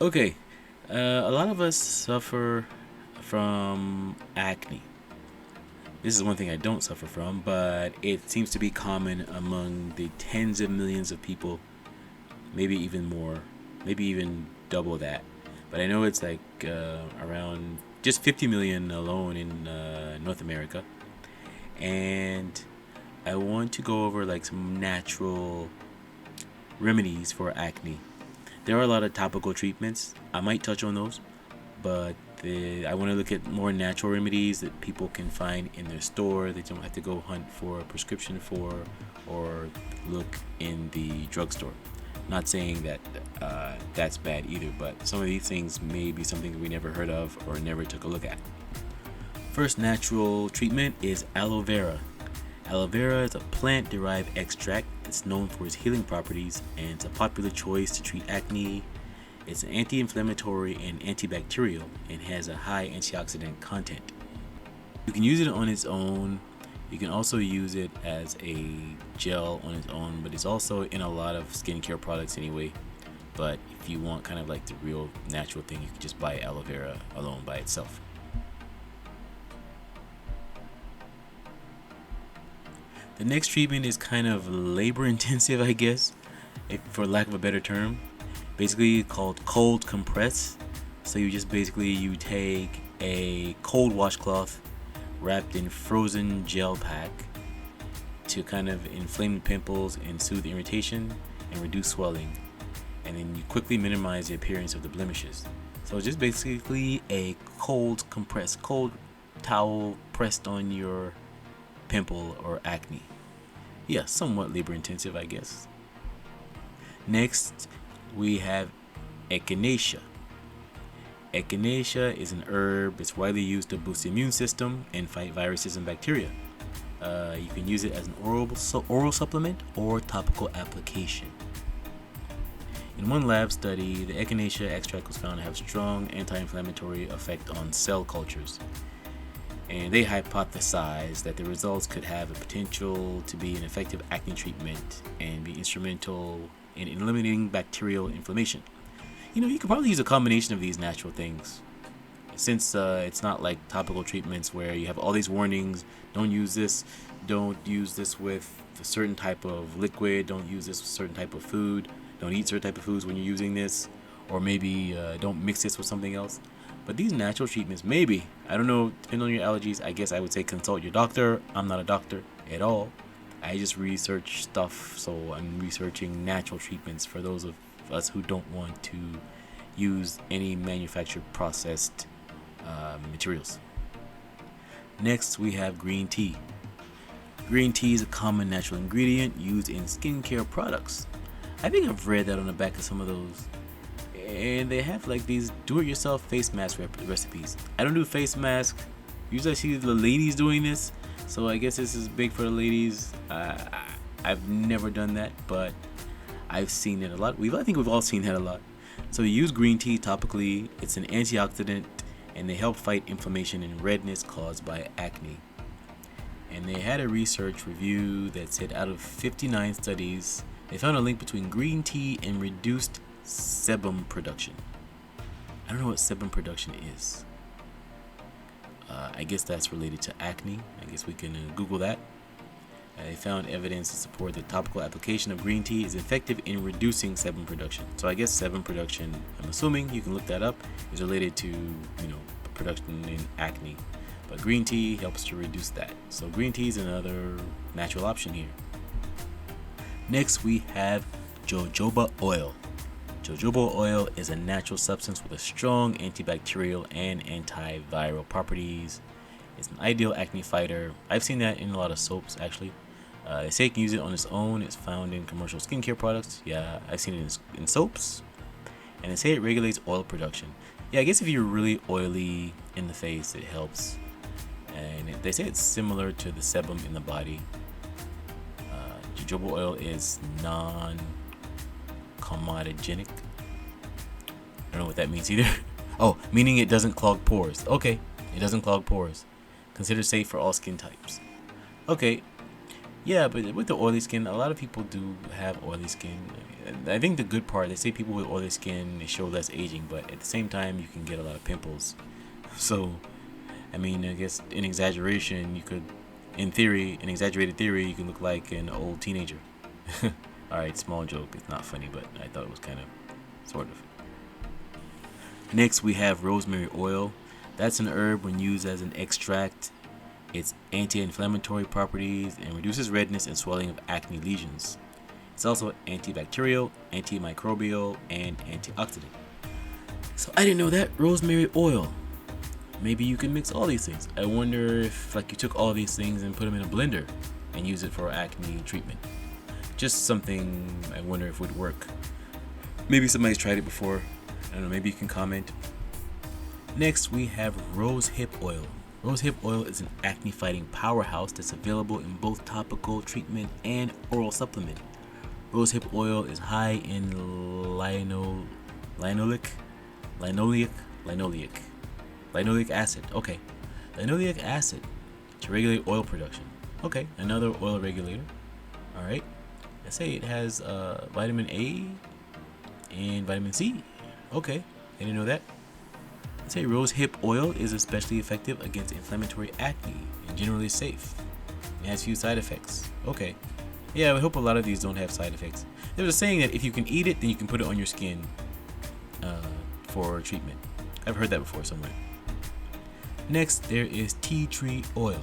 Okay, a lot of us suffer from acne. This is one thing I don't suffer from, but it seems to be common among the tens of millions of people, maybe even more, maybe even double that. But I know it's like around just 50 million alone in North America. And I want to go over like some natural remedies for acne. There are a lot of topical treatments. I might touch on those, but I want to look at more natural remedies that people can find in their store. They don't have to go hunt for a prescription for or look in the drugstore. Not saying that that's bad either, but some of these things may be something we never heard of or never took a look at. First natural treatment is aloe vera. Aloe vera is a plant derived extract that's known for its healing properties, and it's a popular choice to treat acne. It's an anti inflammatory and antibacterial and has a high antioxidant content. You can use it on its own. You can also use it as a gel on its own, but it's also in a lot of skincare products anyway. But if you want kind of like the real natural thing, you can just buy aloe vera alone by itself. The next treatment is kind of labor intensive, I guess, for lack of a better term. Basically called cold compress. So you take a cold washcloth wrapped in frozen gel pack to kind of inflame the pimples and soothe irritation and reduce swelling. And then you quickly minimize the appearance of the blemishes. So it's just basically a cold compress, cold towel pressed on your pimple or acne. Yeah, somewhat labor intensive, I guess. Next, we have echinacea. Echinacea is an herb. It's widely used to boost the immune system and fight viruses and bacteria. You can use it as an oral supplement or topical application. In one lab study, the echinacea extract was found to have strong anti-inflammatory effect on cell cultures. And they hypothesized that the results could have a potential to be an effective acne treatment and be instrumental in eliminating bacterial inflammation. You could probably use a combination of these natural things. Since it's not like topical treatments where you have all these warnings, don't use this with a certain type of liquid, don't use this with a certain type of food, don't eat certain type of foods when you're using this, or maybe don't mix this with something else. But these natural treatments, maybe, I don't know, depending on your allergies, I guess I would say consult your doctor. I'm not a doctor at all. I just research stuff, so I'm researching natural treatments for those of us who don't want to use any manufactured processed materials. Next, we have green tea. Green tea is a common natural ingredient used in skincare products. I think I've read that on the back of some of those. And they have like these do-it-yourself face mask recipes. I don't do face masks. Usually I see the ladies doing this, so I guess this is big for the ladies. I've never done that, but I've seen it a lot. I think we've all seen that a lot. So you use green tea topically. It's an antioxidant, and they help fight inflammation and redness caused by acne. And they had a research review that said out of 59 studies, they found a link between green tea and reduced sebum production. I don't know what sebum production is. I guess that's related to acne. I guess we can Google that. They found evidence to support the topical application of green tea is effective in reducing sebum production. So I guess sebum production, I'm assuming you can look that up, is related to production in acne. But green tea helps to reduce that. So green tea is another natural option here. Next we have jojoba oil. Jojoba oil is a natural substance with a strong antibacterial and antiviral properties. It's an ideal acne fighter. I've seen that in a lot of soaps actually. They say you can use it on its own. It's found in commercial skincare products. Yeah, I've seen it in soaps. And they say it regulates oil production. Yeah, I guess if you're really oily in the face, it helps. And they say it's similar to the sebum in the body. Jojoba oil is non-comedogenic. I don't know what that means either. Oh, meaning it doesn't clog pores. Okay, it doesn't clog pores. Considered safe for all skin types. Okay, yeah, but with the oily skin, a lot of people do have oily skin. I think the good part, they say people with oily skin, they show less aging, but at the same time you can get a lot of pimples. So I mean, I guess in exaggeration, you could, in theory, in exaggerated theory, you can look like an old teenager. Alright, small joke. It's not funny, but I thought it was kind of, sort of. Next, we have rosemary oil. That's an herb when used as an extract. Its anti-inflammatory properties and reduces redness and swelling of acne lesions. It's also antibacterial, antimicrobial, and antioxidant. So I didn't know that. Rosemary oil. Maybe you can mix all these things. I wonder if like you took all these things and put them in a blender and use it for acne treatment. Just something I wonder if would work. Maybe somebody's tried it before. I don't know, maybe you can comment. Next, we have rosehip oil. Rosehip oil is an acne fighting powerhouse that's available in both topical treatment and oral supplement. Rosehip oil is high in linoleic acid. Okay, linoleic acid to regulate oil production. Okay, another oil regulator. All right. Let's say it has vitamin A and vitamin C. Okay, I didn't know that. Let's say rosehip oil is especially effective against inflammatory acne and generally safe. It has few side effects. Okay. Yeah, I hope a lot of these don't have side effects. There's a saying that if you can eat it, then you can put it on your skin for treatment. I've heard that before somewhere. Next, there is tea tree oil.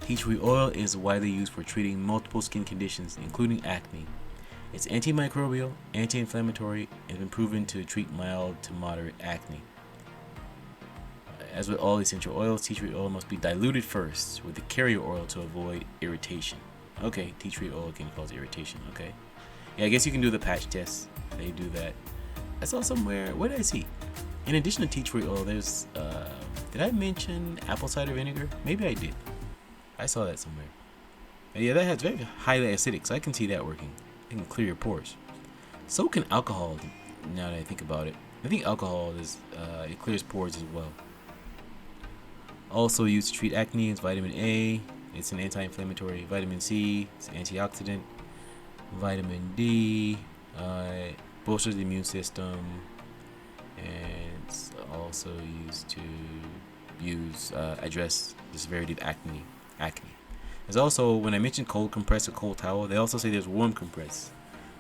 Tea tree oil is widely used for treating multiple skin conditions, including acne. It's antimicrobial, anti-inflammatory, and has been proven to treat mild to moderate acne. As with all essential oils, tea tree oil must be diluted first with the carrier oil to avoid irritation. Okay, tea tree oil can cause irritation. Okay. Yeah, I guess you can do the patch test. They do that. I saw somewhere, what did I see? In addition to tea tree oil, there's, did I mention apple cider vinegar? Maybe I did. I saw that somewhere. Yeah, that has very highly acidic, so I can see that working. It can clear your pores. So can alcohol, now that I think about it. I think alcohol is, it clears pores as well. Also used to treat acne is vitamin A. It's an anti-inflammatory. Vitamin C, it's an antioxidant. Vitamin D, bolsters the immune system. And it's also used to address the severity of acne. There's also, when I mentioned cold compress or cold towel, they also say there's warm compress.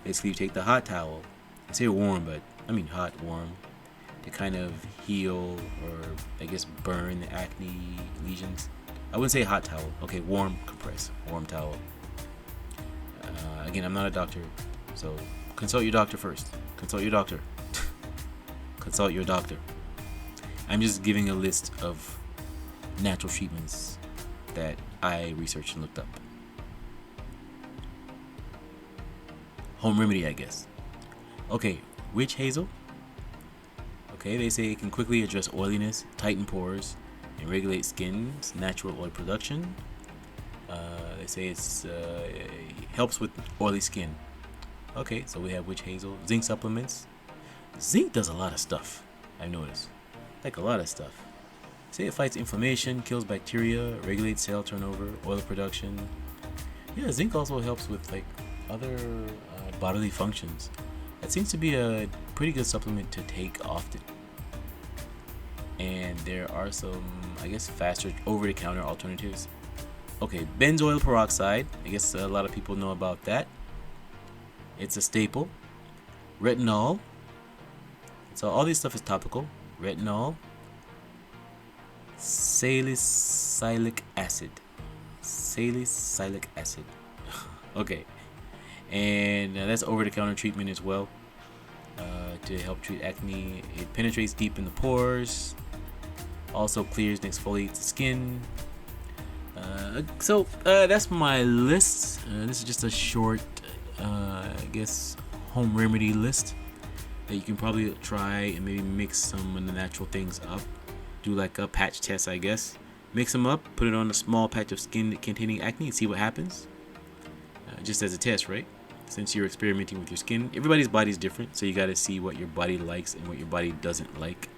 Basically, you take the hot towel. I say warm, but I mean hot, warm, to kind of heal or I guess burn the acne lesions. I wouldn't say hot towel. Okay, warm compress, warm towel. Again, I'm not a doctor, so consult your doctor first. Consult your doctor. Consult your doctor. I'm just giving a list of natural treatments that I researched and looked up. Home remedy, I guess. Okay, witch hazel. Okay, they say it can quickly address oiliness, tighten pores, and regulate skin's natural oil production. They say it helps with oily skin. Okay, so we have witch hazel. Zinc supplements. Zinc does a lot of stuff, I've noticed. Like a lot of stuff. Say it fights inflammation, kills bacteria, regulates cell turnover, oil production. Yeah, zinc also helps with like other bodily functions. That seems to be a pretty good supplement to take often. And there are some, I guess, faster over-the-counter alternatives. Okay, benzoyl peroxide. I guess a lot of people know about that. It's a staple. Retinol. So all this stuff is topical. Retinol. Salicylic acid. Okay. And that's over-the-counter treatment as well. To help treat acne. It penetrates deep in the pores. Also clears and exfoliates the skin. So that's my list. This is just a short, I guess, home remedy list that you can probably try and maybe mix some of the natural things up. Do like a patch test, I guess. Mix them up, put it on a small patch of skin containing acne and see what happens. Just as a test, right? Since you're experimenting with your skin, everybody's body is different, so you got to see what your body likes and what your body doesn't like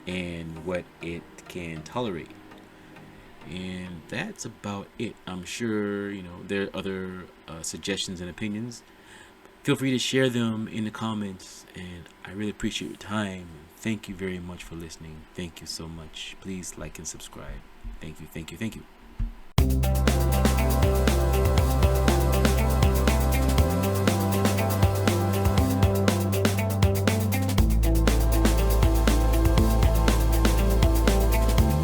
and what it can tolerate. And that's about it. I'm sure, there are other suggestions and opinions. Feel free to share them in the comments, and I really appreciate your time. Thank you very much for listening. Thank you so much. Please like and subscribe. Thank you, thank you, thank you.